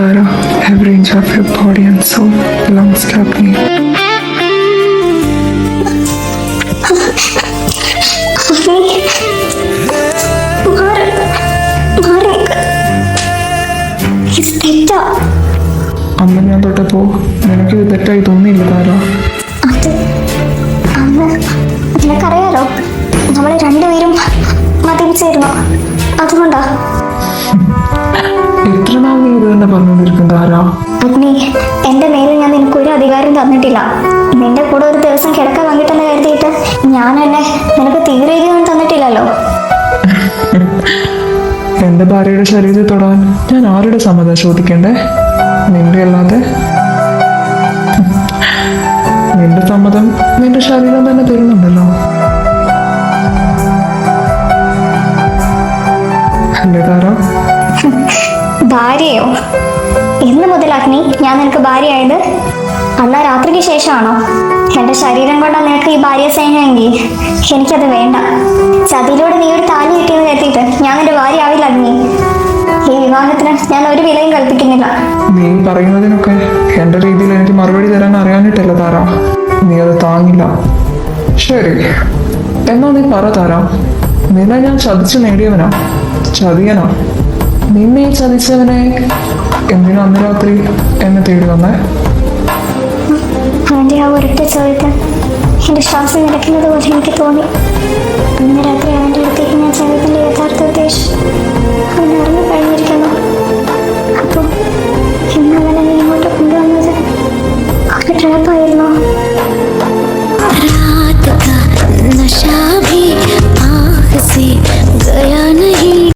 Tara, every inch of your body and soul belongs to Agni. അമ്മ ഞാൻ തൊട്ടപ്പോ നിനക്കിത് തെറ്റായി തോന്നിയില്ല താര. അത് അന്ന് നിനക്കറിയാലോ, നമ്മളെ രണ്ടുപേരും മതിപ്പിച്ചായിരുന്നു. അതുകൊണ്ടാ. എത്ര നാൾ നീ ഇത് തന്നെ പറഞ്ഞുകൊണ്ടിരിക്കും താര? അഗ്നി, എന്റെ മേലിൽ ഞാൻ നിനക്കൊരു അധികാരം തന്നിട്ടില്ല. നിന്റെ കൂടെ ഒരു ദിവസം കിടക്കാൻ വന്നിട്ടെന്ന് കരുതിയിട്ട് ഞാൻ എന്നെ നിനക്ക് തീരെയൊന്നും തന്നിട്ടില്ലല്ലോ. എന്റെ ഭാര്യയുടെ ശരീരത്തിൽ തൊടാൻ ഞാൻ ആരുടെ സമ്മതം ചോദിക്കണ്ടേ? നിന്റെ അല്ലാതെ. നിന്റെ സമ്മതം നിന്റെ ശരീരം തന്നെ തരുന്നുണ്ടല്ലോ, അല്ലേ താര? ഭാര്യയോ? എന്ന് മുതൽ അഗ്നി ഞാൻ നിനക്ക് ഭാര്യയായത്? അന്ന് രാത്രിക്ക് ശേഷമാണോ? എന്റെ ശരീരം കൊണ്ടാ നിനക്ക് ഈ ഭാര്യ സ്നേഹമെങ്കിൽ എനിക്കത് വേണ്ട. ചതിയിലൂടെ നീ ഒരു താലി കിട്ടിയെന്ന് കരുതിയിട്ട് ഞാൻ നിന്റെ ഭാര്യ ആവില്ല അഗ്നി. ഈ വിവാഹത്തിന് ഞാൻ ഒരു വിലയും കൽപ്പിക്കുന്നില്ല. നീ പറയുന്നതിനൊക്കെ എന്റെ രീതിയിൽ എനിക്ക് മറുപടി തരാൻ അറിയാനിട്ടല്ല താര. നീ അത് താങ്ങില്ല. ശരി, എന്നാ നീ പറ താര, നിന്നെ ഞാൻ ചതിച്ചു നേടിയവനാ, ചതിയനാ? നിന്നെ ചതിച്ചവനെ എന്തിനാ അന്ന് രാത്രി എന്നെ തേടി വന്നേ? അവന്റെ ആ ഒരൊറ്റ ചോദ്യത്തിൽ എന്റെ ശ്വാസം നിലയ്ക്കുന്നത് പോലെ എനിക്ക് തോന്നി. അന്ന് രാത്രി അവന്റെ അടുത്തേക്ക് ഞാൻ ചെന്നതിന്റെ യഥാർത്ഥ ഉദ്ദേശം